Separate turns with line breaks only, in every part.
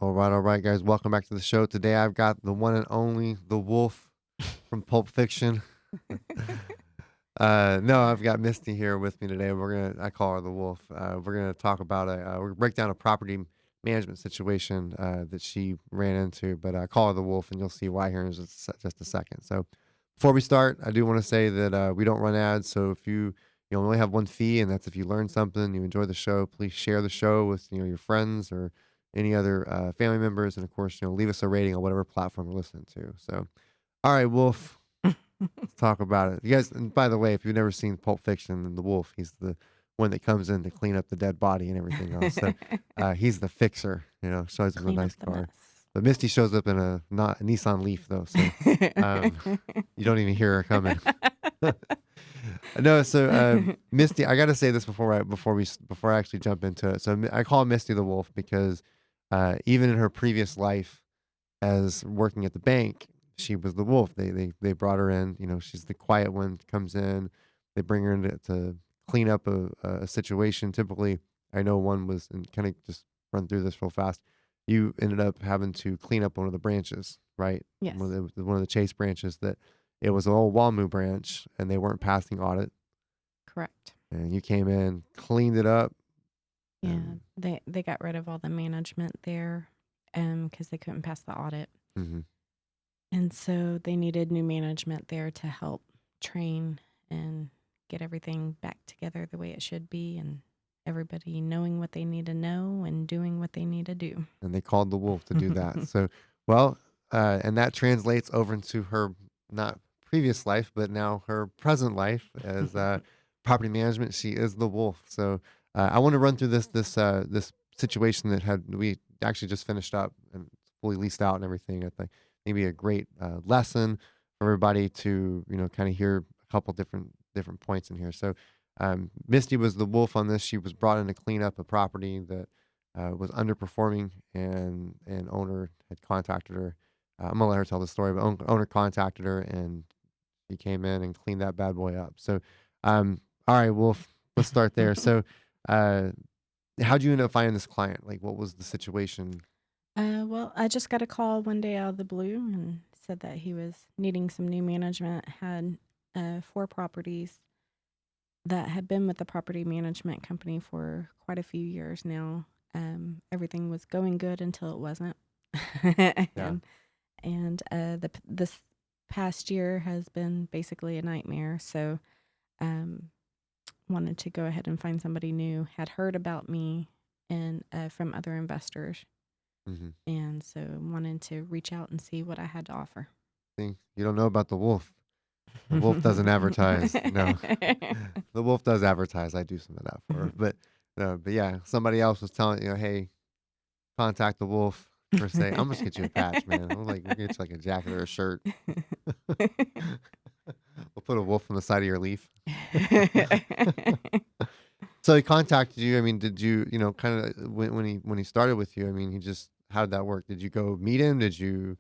All right, guys. Welcome back to the show. Today I've got the one and only the Wolf from Pulp Fiction. No, I've got Misty here with me today. I call her the Wolf. We're gonna talk about we're gonna break down a property management situation that she ran into. But I call her the Wolf, and you'll see why here in just a second. So before we start, I do want to say that we don't run ads. So if you only have one fee, and that's if you learn something, you enjoy the show, please share the show with your friends or any other family members, and of course, leave us a rating on whatever platform you're listening to. So, all right, Wolf, let's talk about it. You guys, and by the way, if you've never seen Pulp Fiction, and the Wolf, he's the one that comes in to clean up the dead body and everything else. So, he's the fixer. Shows up in a
Clean up
nice
the
car.
mess.
But Misty shows up in not a Nissan Leaf though, so um, you don't even hear her coming. No, so Misty, I got to say this before I actually jump into it. So I call Misty the Wolf because even in her previous life as working at the bank, she was the wolf. They brought her in. She's the quiet one. Comes in. They bring her in to clean up a situation. Typically, I know one was, and kind of just run through this real fast. You ended up having to clean up one of the branches, right?
Yes,
One of the Chase branches that it was an old Walmu branch, and they weren't passing audit.
correct.
And you came in, cleaned it up,
Yeah,
and
they got rid of all the management there, because they couldn't pass the audit,
mhm.
and so they needed new management there to help train and get everything back together the way it should be, and everybody knowing what they need to know and doing what they need to do.
And they called the wolf to do that. So, well, and that translates over into her not previous life, but now her present life as property management. She is the wolf. So, I want to run through this situation that we actually just finished up and fully leased out and everything. I think maybe a great lesson for everybody to kind of hear a couple different points in here. So, Misty was the wolf on this. She was brought in to clean up a property that was underperforming, and an owner had contacted her. I'm gonna let her tell the story, but owner contacted her, and she came in and cleaned that bad boy up. So, all right, Wolf, let's start there. So, uh, how'd you end up finding this client? Like, what was the situation?
Well, I just got a call one day out of the blue and said that he was needing some new management. Had 4 properties that had been with the property management company for quite a few years now. Everything was going good until it wasn't,
Yeah,
this past year has been basically a nightmare. So, um, wanted to go ahead and find somebody new. Had heard about me and from other investors,
hmm
and so wanted to reach out and see what I had to offer.
See, you don't know about the wolf. The wolf doesn't advertise. No, the wolf does advertise. I do some of that for her, but yeah, somebody else was telling hey, contact the wolf per se. I'm just get you a patch, man. I'm like, we'll get you like a jacket or a shirt. We'll put a wolf on the side of your leaf. So he contacted you. I mean, did you, kind of when he started with you? I mean, how did that work? Did you go meet him? Did you?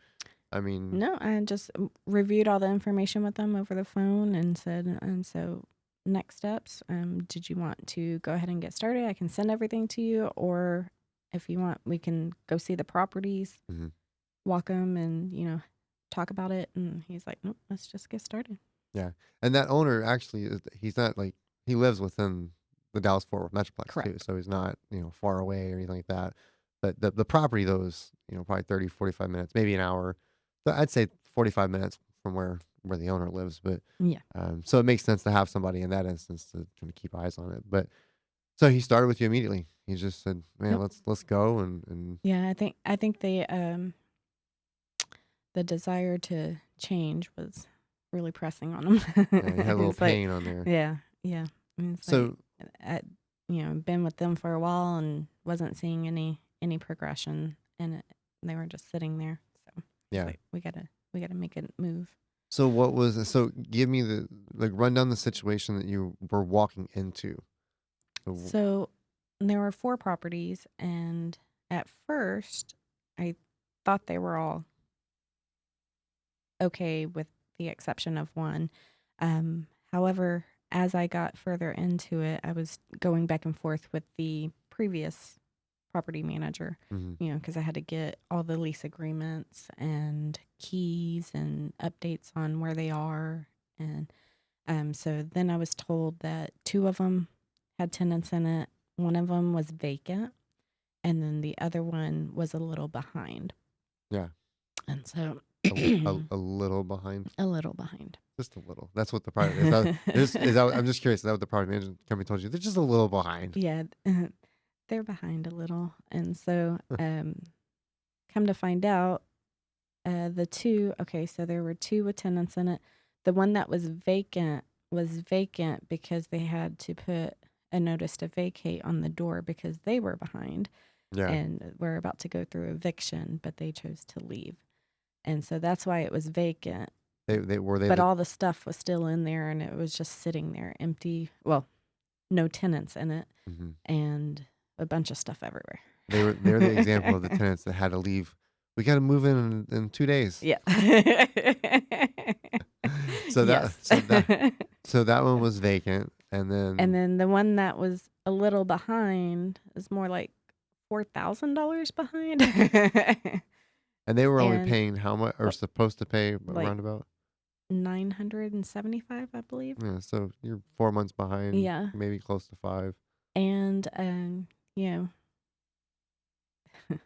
I mean,
No, I just reviewed all the information with them over the phone and said, and so next steps, did you want to go ahead and get started? I can send everything to you, or if you want, we can go see the properties,
mhm,
walk them, and, talk about it. And he's like, nope, let's just get started.
yeah. And that owner actually he's not like he lives within the Dallas Fort Worth Metroplex too,
Correct.
so he's not far away or anything like that. But the property though is probably 30, 45 minutes, maybe an hour. So I'd say 45 minutes from where the owner lives. But
Yeah.
so it makes sense to have somebody in that instance to kind of keep eyes on it. But so he started with you immediately. He just said, "Man,
Yep.
let's go." And
Yeah, I think the desire to change was really pressing on him.
yeah, he had a little
It's like,
pain on there.
yeah, yeah. It's like,
So
I, been with them for a while and wasn't seeing any progression, and they were just sitting there. So he's
yeah.
like, we gotta make a move.
So what was so give me the like run down the situation that you were walking into. So
So there were 4 properties, and at first, I thought they were all okay, with the exception of one. However, as I got further into it, I was going back and forth with the previous property manager,
Hmm.
because I had to get all the lease agreements and keys and updates on where they are. And so then I was told that two of them had tenants in it, one of them was vacant, and then the other one was a little behind.
Yeah.
And so
A little behind.
a little behind.
Just a little. That's what the private is. That I'm just curious. Is that what the property management company told you? They're just a little behind.
Yeah, they're behind a little. And so come to find out, so there were two with tenants in it. The one that was vacant because they had to put a notice to vacate on the door because they were behind
Yeah.
and were about to go through eviction, but they chose to leave. And so that's why it was vacant.
They were they
But
the
all the stuff was still in there and it was just sitting there empty. Well, no tenants in it
hmm
and a bunch of stuff everywhere.
they're the example of the tenants that had to leave. We got to move in 2 days.
Yeah.
So that
Yes.
so that so that one was vacant, and
And
then
then the one that was a little behind is more like $4,000 behind.
and they were only
And
paying how much, or supposed to pay
like
around about.
975, I believe.
Yeah, so you're 4 months behind,
Yeah.
maybe close to 5.
And you know,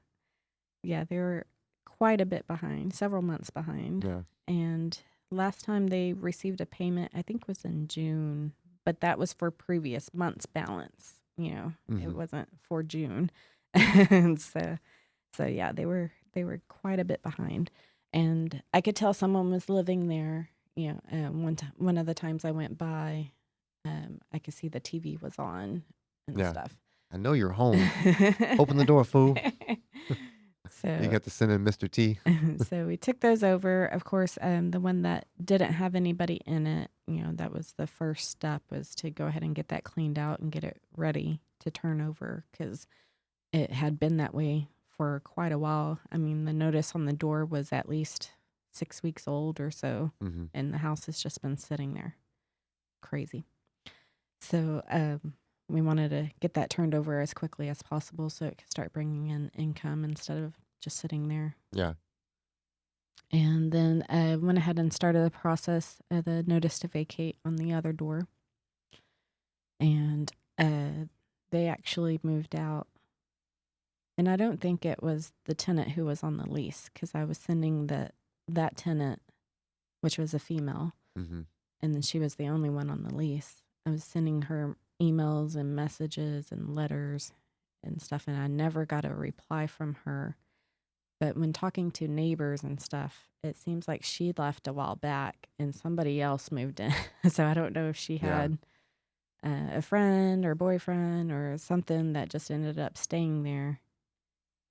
yeah, they were quite a bit behind, several months behind.
Yeah.
And last time they received a payment, I think was in June, but that was for previous month's balance. It
hmm
wasn't for June. And so yeah, they were quite a bit behind. And I could tell someone was living there. One of the times I went by, I could see the TV was on and
Yeah.
stuff.
I know you're home. Open the door, fool. You
So
got to send in Mr. T.
so we took those over. Of course, the one that didn't have anybody in it, that was the first step, was to go ahead and get that cleaned out and get it ready to turn over because it had been that way for quite a while. I mean, the notice on the door was at least 6 weeks old or so,
hmm
and the house has just been sitting there. Crazy. So we wanted to get that turned over as quickly as possible so it could start bringing in income instead of just sitting there.
Yeah.
And then went ahead and started the process of the notice to vacate on the other door. And they actually moved out. And I don't think it was the tenant who was on the lease because I was sending that tenant, which was a female,
hmm
and then she was the only one on the lease. I was sending her emails and messages and letters and stuff, and I never got a reply from her. But when talking to neighbors and stuff, it seems like she left a while back and somebody else moved in. So I don't know if she
Yeah.
had a friend or boyfriend or something that just ended up staying there,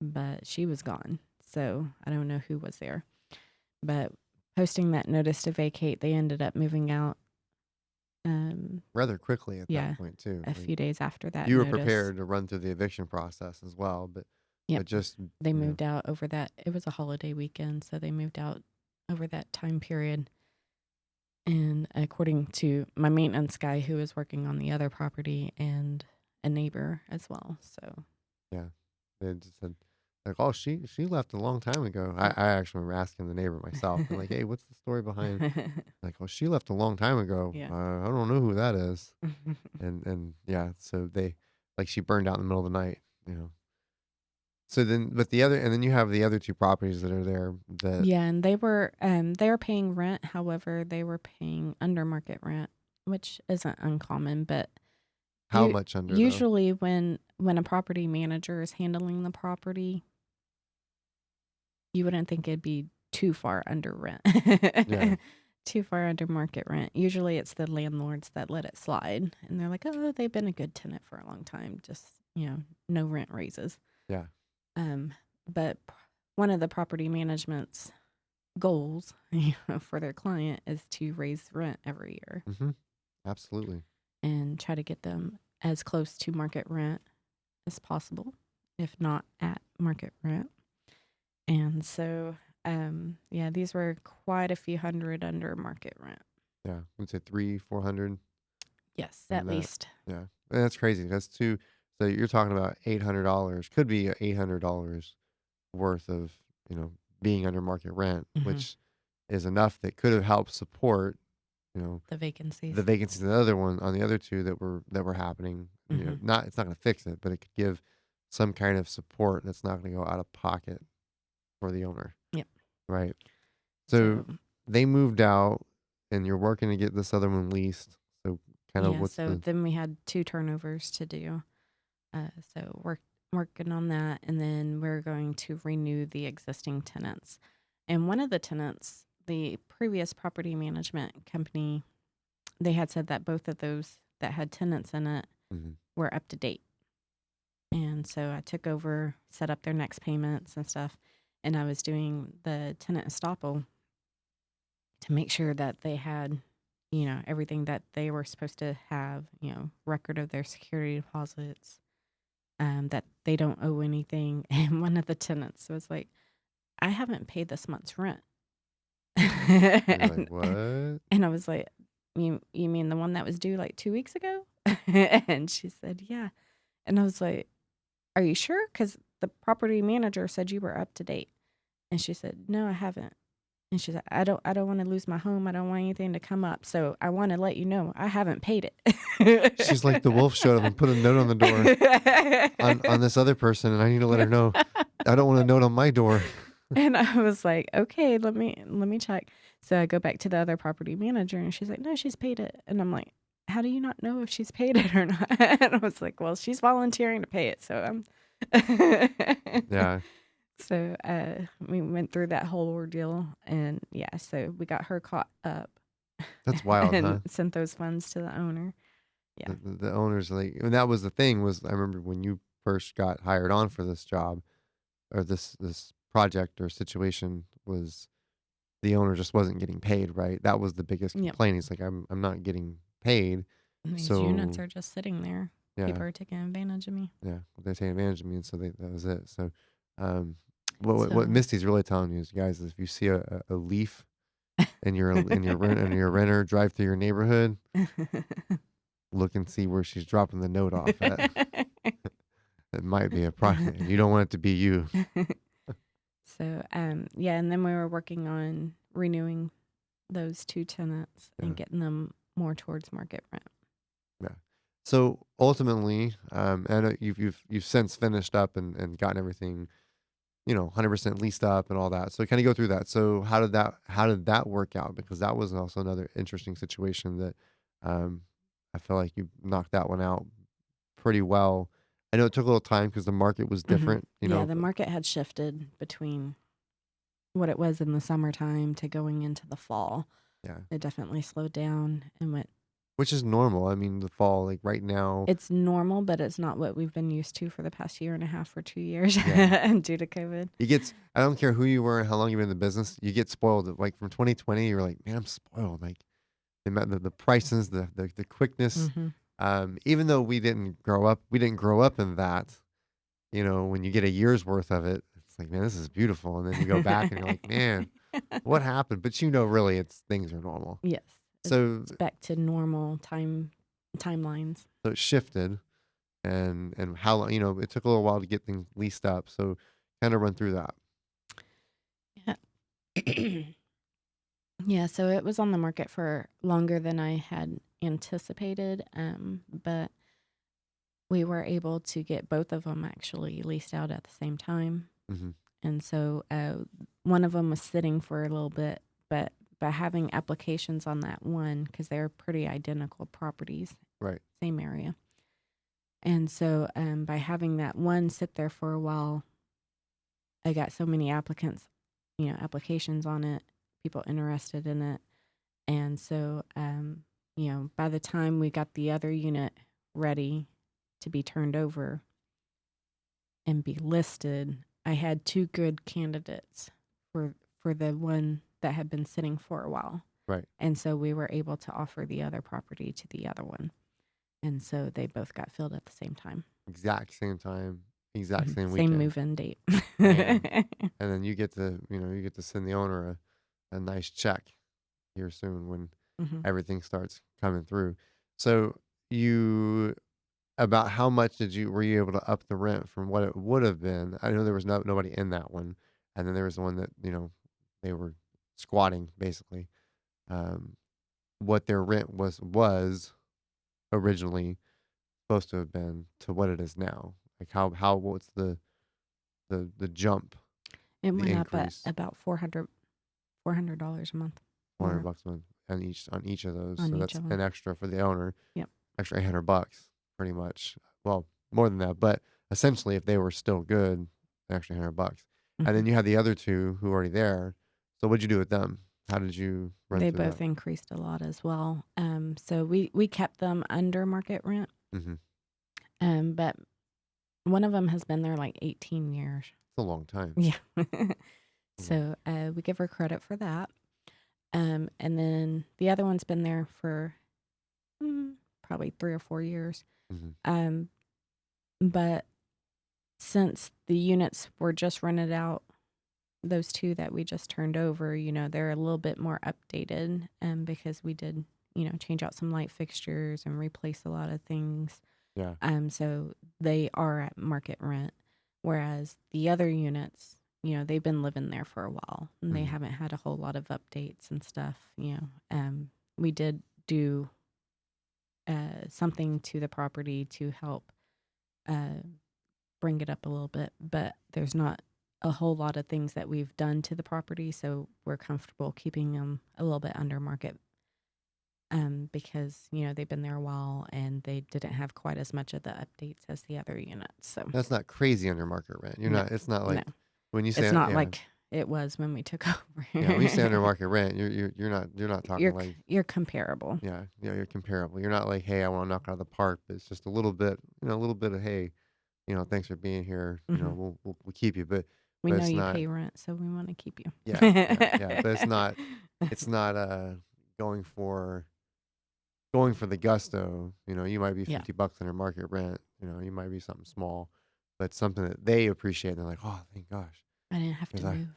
but she was gone. So I don't know who was there. But posting that notice to vacate, they ended up moving out.
Rather quickly at
Yeah,
that point too.
a few days after that
You were
notice.
prepared to run through the eviction process as well, but
Yep.
just
They moved out over that. It was a holiday weekend, so they moved out over that time period. And according to my maintenance guy who was working on the other property and a neighbor as well. So
yeah, they just said like, oh, she left a long time ago. I actually remember asking the neighbor myself, and like, hey, what's the story behind? Like, oh, she left a long time ago.
Yeah.
I don't know who that is. And yeah, so she burned out in the middle of the night. So then, but then you have the other two properties that are there that
Yeah, and they were paying rent. However, they were paying under market rent, which isn't uncommon. But
how much under though?
usually when a property manager is handling the property, you wouldn't think it'd be too far under rent.
Yeah.
Too far under market rent. Usually it's the landlords that let it slide, and they're like, "Oh, they've been a good tenant for a long time. Just no rent raises."
Yeah.
But one of the property management's goals for their client is to raise rent every year
Mm-hmm. Absolutely.
and try to get them as close to market rent as possible, if not at market rent. And so, yeah, these were quite a few hundred under market rent.
Yeah, we'd say 300-400.
Yes, at least.
Yeah, and that's crazy. That's two. So you're talking about $800, could be $800 worth of, being under market rent,
Hmm.
which is enough that could have helped support, you know,
The
the
vacancies.
vacancies in the other one on the other two that were happening.
Hmm.
Not it's not going to fix it, but it could give some kind of support that's not going to go out of pocket for the owner,
Yep.
right? So
So
they moved out, and you're working to get this other one leased. So kind of
yeah,
what's
so
the
then we had 2 turnovers to do. So working on that, and then we're going to renew the existing tenants. And one of the tenants, the previous property management company, they had said that both of those that had tenants in it
Mhm.
were up to date. And so I took over, set up their next payments and stuff, and I was doing the tenant estoppel to make sure that they had, everything that they were supposed to have, record of their security deposits, that they don't owe anything. And one of the tenants was like, I haven't paid this month's rent.
And you're like,
and,
what?
and I was like, you mean the one that was due like 2 weeks ago? And she said, yeah. And I was like, are you sure? Because the property manager said you were up to date. And she said, no, I haven't. And she said, I don't want to lose my home. I don't want anything to come up. So I want to let you know I haven't paid
She's like the wolf showed up and put a note on the door on
it.
this other person, and I need to let her know. I don't want a note on my door.
And I was like, okay, let me check. So I go back to the other property manager and she's like, no, she's paid it. And I'm like, how do you not know if she's paid it or not? And I was like, well, she's volunteering to pay it. So I'm
Yeah,
so we went through that whole ordeal, and yeah, so we got her caught up
that's wild,
and
huh?
sent those funds to the owner. Yeah.
The owners like, and that was the thing was I remember when you first got hired on for this job or this project or situation was the owner just wasn't getting paid, right? That was the biggest
Yep.
complaint. He's like, I'm not getting paid,
These units
so
are just sitting there.
yeah,
People are taking advantage of me.
yeah, they're taking advantage of me, and so that was it. So, um, what
So
Misty's really telling you is, guys, is if you see a leaf in your renter drive through your neighborhood, look and see where she's dropping the note off at. It might be a problem. You don't want it to be you.
So, yeah, and then we were working on renewing those 2 tenants
Yeah,
and getting them more towards market rent.
yeah. So ultimately, I know you've since finished up and gotten everything 100% leased up and all that. So kind of go through that. So how did that work out? Because that was also another interesting situation that um, I feel like you knocked that one out pretty well. I know it took a little time because the market was
Mhm.
different.
Yeah, the market had shifted between what it was in the summertime to going into the fall.
Yeah,
It definitely slowed down and went.
which is normal. I mean, the fall, like right now,
It's normal, but it's not what we've been used to for the past year and a half or 2 years
yeah,
and due to COVID.
you get. I don't care who you were and how long you've been in the business. You get spoiled. Like from 2020, you're like, man, I'm spoiled. Like the prices, the quickness.
Mhm.
Even though we didn't grow up in that. When you get a year's worth of it, it's like, man, this is beautiful. And then you go back and you're like, man, what happened? But really, it's things are normal.
Yes.
So,
It's back to normal timelines.
so it shifted, and how long? It took a little while to get things leased up. So, kind of run through that.
Yeah. Yeah, so it was on the market for longer than I had anticipated, but we were able to get both of them actually leased out at the same time.
Hmm.
And so one of them was sitting for a little bit, but by having applications on that one, because they're pretty identical properties,
Right.
same area. And so by having that one sit there for a while, I got so many applications on it, people interested in it. And so, by the time we got the other unit ready to be turned over and be listed, I had 2 good candidates for the one that had been sitting for a while.
Right.
And so we were able to offer the other property to the other one. And so they both got filled at the same time.
Exact same time, exact same
Same
weekend.
move-in date.
Bam. And then you get to send the owner a nice check here soon when
Mhm.
everything starts coming through. So you about how much were you able to up the rent from what it would have been? I know there was nobody in that one, and then there was the one that, they were squatting basically. Um, what their rent was originally supposed to have been to what it is now. Like what's the jump,
It
the
went up at
increase,
about $400 a month
400
more
bucks a month on each of those.
on
So
each
that's
of them.
an extra for the owner,
Yep.
extra 800 bucks pretty much. Well, more than that, but essentially if they were still good, an extra 100 bucks. And
Hmm.
then you had the other two who were already there. So what'd you do with them? How did you run
They
through that?
both increased a lot as well. So we kept them under market rent.
Mm-hmm. It's
But one of them has been there like 18 years.
a long time.
Yeah.
Mhm.
So we give her credit for that. And then the other one's been there for probably 3 or 4 years.
Mhm.
But since the units were just rented out, those two that we just turned over, they're a little bit more updated, because we did, change out some light fixtures and replace a lot of things.
Yeah.
So they are at market rent, whereas the other units, they've been living there for a while and they
Mhm.
haven't had a whole lot of updates and stuff. We did do something to the property to help uh, bring it up a little bit, but there's not a whole lot of things that we've done to the property, so we're comfortable keeping them a little bit under market, because they've been there a while and they didn't have quite as much of the updates as the other units. So
That's not crazy under market rent.
no,
It's not
no,
like when you
it's
say,
not
yeah,
like it was when we took
yeah, when you say under
over.
market rent, you're not talking like,
You're comparable.
yeah, you're comparable. You're not like, hey, I want to knock it out of the park, but it's just a little bit, a little bit of, hey, thanks for being here.
Hmm.
We'll keep you, but
We know
it's
you
not.
pay rent, so we want to keep
Yeah,
you.
yeah, yeah. But it's not going for going for the gusto. You might be
Yeah,
$50 under market rent. You might be something small, but something that they appreciate. And they're like, oh, thank gosh,
I didn't have to
because
move.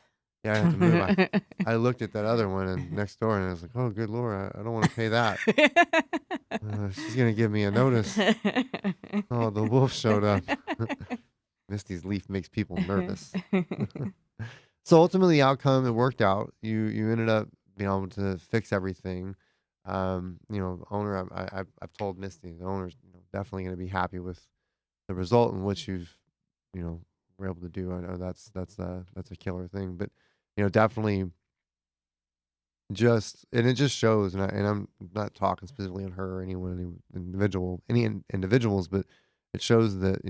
yeah, I didn't have to move. I looked at that other one and next door, and I was like, oh, good lord, I don't want to pay that. She's gonna give me a notice. Oh, the wolf showed up. Misty's leaf makes people nervous. So ultimately, the outcome, it worked out. You ended up being able to fix everything. Owner, I've told Misty, the owner's definitely going to be happy with the result in which you've you know were able to do. I know that's a killer thing, but definitely it just shows, and I'm not talking specifically on her or any individuals, but it shows that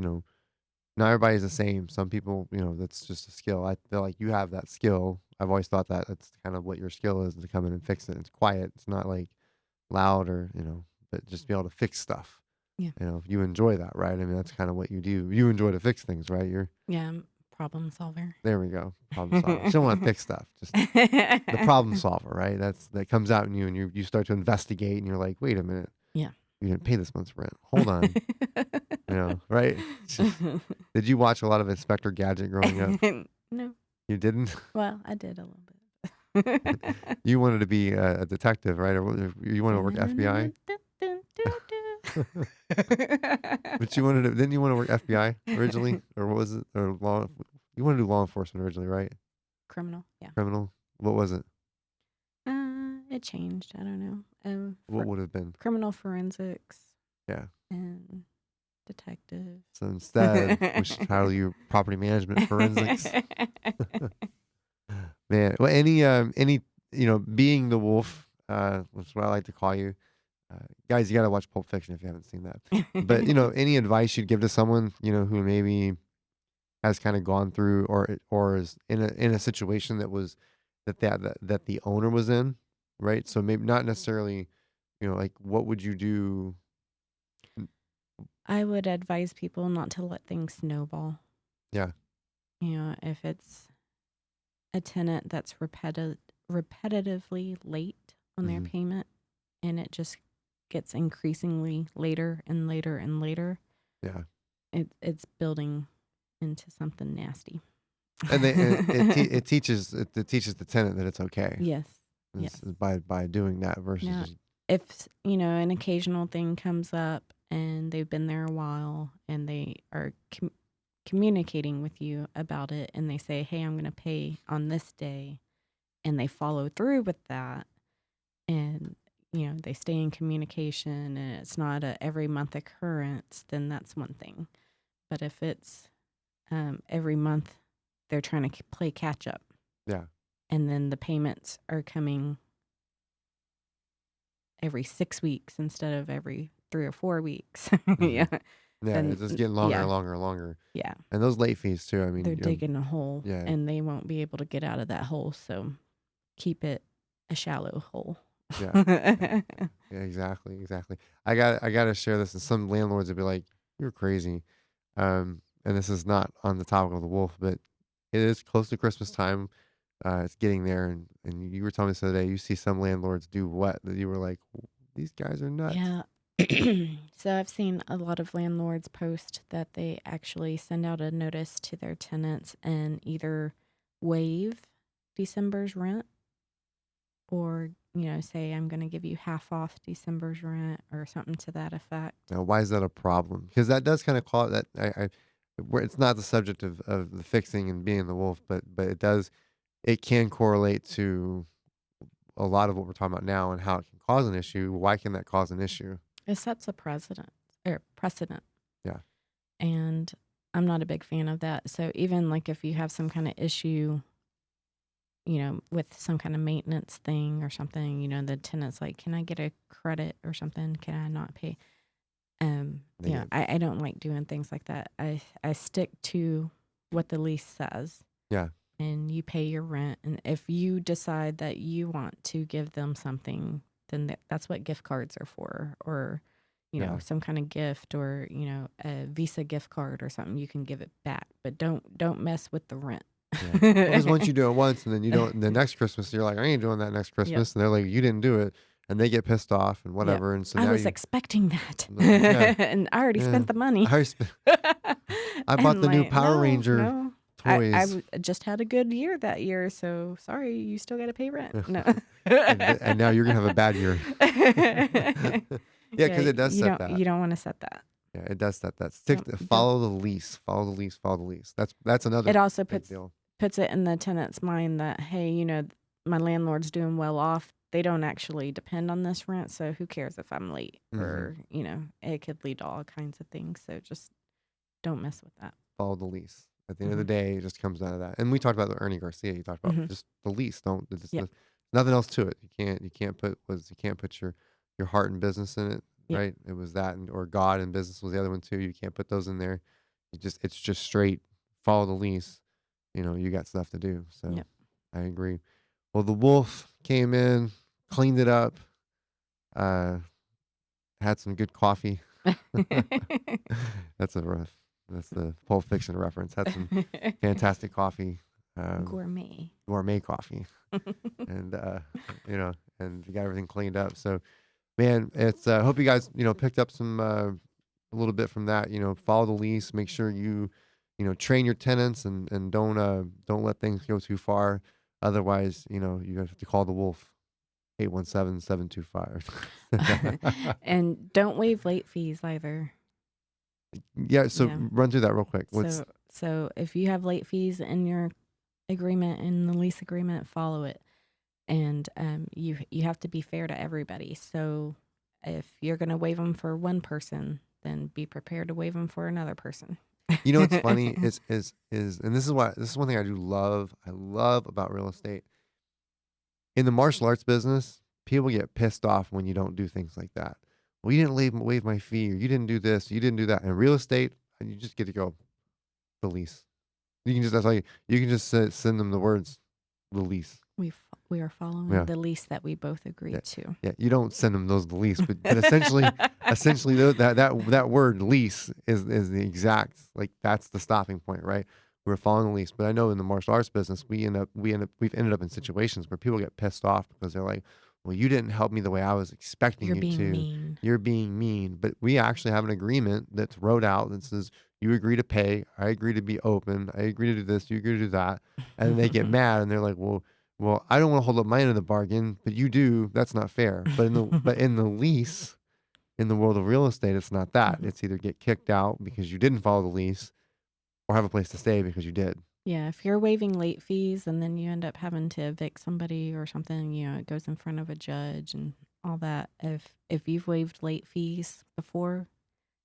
not everybody's the same. Some people, that's just a skill. I feel like you have that skill. I've always thought that that's kind of what your skill is, to come in and fix it. It's quiet. It's not like loud or, but just be able to fix stuff.
Yeah.
You enjoy that, right? I mean, that's kind of what you do. You enjoy to fix things, right?
Yeah, I'm a problem solver.
There we go. Problem solver. She don't want to fix stuff. Just the problem solver, right? That comes out in you, and you start to investigate, and you're like, wait a minute,
Yeah.
you didn't pay this month's rent. Hold on, right? It's just, did you watch a lot of Inspector Gadget growing up?
No.
You didn't?
Well, I did a little bit.
You wanted to be a detective, right? Or you wanted to work FBI? But didn't you want to work FBI originally? Or what was it? Or you wanted to do law enforcement originally, right?
Criminal, yeah.
Criminal? What was it?
It changed. I don't know.
What would have been?
Criminal forensics
Yeah.
and detective.
So instead, we should title you property management forensics. Man, well, being the wolf, which is what I like to call you. Guys, you got to watch Pulp Fiction if you haven't seen that. But, any advice you'd give to someone, who maybe has kind of gone through or is in a situation that the owner was in, right? So maybe not necessarily, like what would you do?
I would advise people not to let things snowball.
Yeah.
If it's a tenant that's repetitively late on their
Hmm.
payment and it just gets increasingly later and later and later,
Yeah.
it's building into something nasty.
And it teaches the tenant that it's okay.
Yes. Yes.
By doing that versus
Now,
just
if an occasional thing comes up and they've been there a while, and they are communicating with you about it, and they say, hey, I'm going to pay on this day, and they follow through with that, and they stay in communication, and it's not a every month occurrence, then that's one thing. But if it's every month they're trying to play catch up,
Yeah.
and then the payments are coming every 6 weeks instead of every 3 or 4 weeks. Yeah.
Yeah,
Then
it's just getting longer
yeah,
and longer and longer.
yeah,
And those late fees too. I
they're
mean,
digging a hole,
yeah,
and they won't be able to get out of that hole. So keep it a shallow hole.
yeah, yeah, yeah, exactly. I got to share this, and some landlords would be like, "You're crazy." And this is not on the topic of the wolf, but it is close to Christmas time. It's getting there, and you were telling me this the other day. You see some landlords do what that you were like, "These guys are nuts."
Yeah. So I've seen a lot of landlords post that they actually send out a notice to their tenants and either waive December's rent, or say, I'm going to give you half off December's rent, or something to that effect.
Now, why is that a problem? Because that does kind of call that where it's not the subject of the fixing and being the wolf, but it can correlate to a lot of what we're talking about now and how it can cause an issue. Why can that cause an issue?
It sets a precedent,
Yeah.
and I'm not a big fan of that. So even like if you have some kind of issue, with some kind of maintenance thing or something, the tenant's like, can I get a credit or something? Can I not pay?
They get,
I don't like doing things like that. I stick to what the lease says,
yeah.
and you pay your rent. And if you decide that you want to give them something, then that's what gift cards are for, or
Yeah.
some kind of gift, or a Visa gift card or something. You can give it back, but don't mess with the rent.
Yeah. Because once you do it once and then you don't, the next Christmas, you're like, I ain't doing that next
Yep.
Christmas. And they're like, you didn't do it. And they get pissed off and
Yep.
whatever. And so
I
now
was
you,
expecting that,
yeah,
and I already
yeah.
spent the money.
I bought
And
the new
like,
Power
no,
Ranger
no.
toys.
Just had a good year that year, so sorry, you still got to pay rent. No.
And now you're going to have a bad year. Yeah. Because it does set that.
You don't want to set that.
Yeah, it does set that.
Don't.
Follow the lease. Follow the lease. Follow the lease. That's another
It also
big deal.
puts it in the tenant's mind that, hey, my landlord's doing well off. They don't actually depend on this rent, so who cares if I'm late?
Mhm.
Or it could lead to all kinds of things. So just don't mess with that.
Follow the lease. At the end of the day, it just comes down to that. And we talked about Ernie Garcia. You talked about just the lease.
Yep.
Nothing else to it. You can't put your heart and business in it,
Yep.
right? It was that, or God and business was the other one too. You can't put those in there. It's just straight follow the lease. You got stuff to do. So
Yep.
I agree. Well, the wolf came in, cleaned it up, had some good coffee. That's the Pulp Fiction reference. Had some fantastic coffee. Gourmet coffee. And and you got everything cleaned up. So man, it's hope you guys, picked up some a little bit from that. Follow the lease, make sure you train your tenants, and don't let things go too far. Otherwise, you have to call the wolf. 817-725.
And don't waive late fees either.
Yeah, so run through that real quick.
So if you have late fees in your agreement, in the lease agreement, follow it. And you have to be fair to everybody. So if you're going to waive them for one person, then be prepared to waive them for another person.
What's funny is and this is one thing I do love. I love about real estate. In the martial arts business, people get pissed off when you don't do things like that. Well, you didn't waive my fee, or you didn't do this, you didn't do that. In real estate, you just get to go the lease. You can just send them the words, the lease.
We are following the lease that we both agreed to.
Yeah, you don't send them the lease, but essentially that word lease is the exact, like, that's the stopping point, right? We're following the lease. But I know in the martial arts business, we've ended up in situations where people get pissed off because they're like, well, you didn't help me the way I was expecting you to.
Mean.
You're being mean. But we actually have an agreement that's wrote out that says you agree to pay, I agree to be open, I agree to do this, you agree to do that. And then they get mad and they're like, well, I don't want to hold up my end of the bargain, but you do. That's not fair. But in the lease, in the world of real estate, it's not that.
Mhm.
It's either get kicked out because you didn't follow the lease or have a place to stay because you did.
Yeah, if you're waiving late fees and then you end up having to evict somebody or something, it goes in front of a judge and all that. If you've waived late fees before,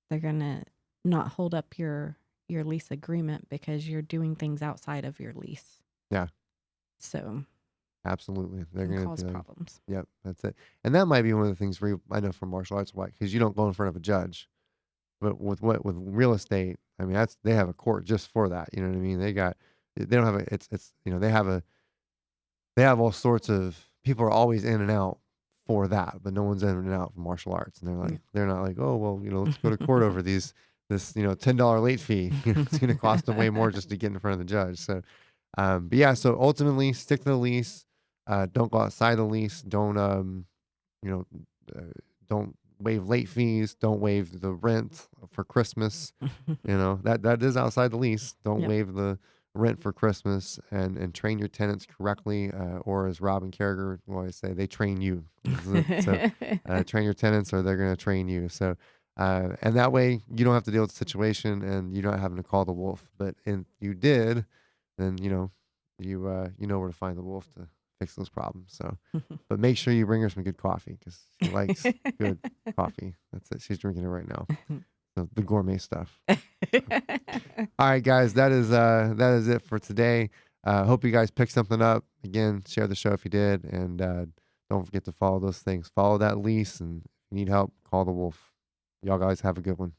they're gonna not hold up your lease agreement because you're doing things outside of your lease.
Yeah,
So
absolutely. They're
can
going to
cause
be like,
problems.
yep, that's it. And that might be one of the things I know from martial arts, why? Because you don't go in front of a judge. But with real estate, I mean, they have a court just for that. You know what I mean? They don't have a, it's, they have all sorts of people are always in and out for that, but no one's in and out for martial arts. And
Yeah.
they're not like, oh, well, let's go to court over this, $10 late fee. It's going to cost them way more just to get in front of the judge. So, but yeah, so ultimately stick to the lease. Don't go outside the lease. You know, uh, don't waive late fees. Don't waive the rent for Christmas. That is outside the lease. Don't
Yep.
waive the rent for Christmas, and train your tenants correctly, or as Rob and Carragher always say, they train you. So train your tenants or they're going to train you. So and that way you don't have to deal with the situation and you're not having to call the wolf. But if you did, then you know where to find the wolf to fix those problems. So, but make sure you bring her some good coffee because she likes good coffee. That's it. She's drinking it right now. The gourmet stuff. All right, guys, that is it for today. Hope you guys picked something up. Again, share the show if you did, and don't forget to follow those things. Follow that lease, and if you need help, call the wolf. Y'all guys have a good one.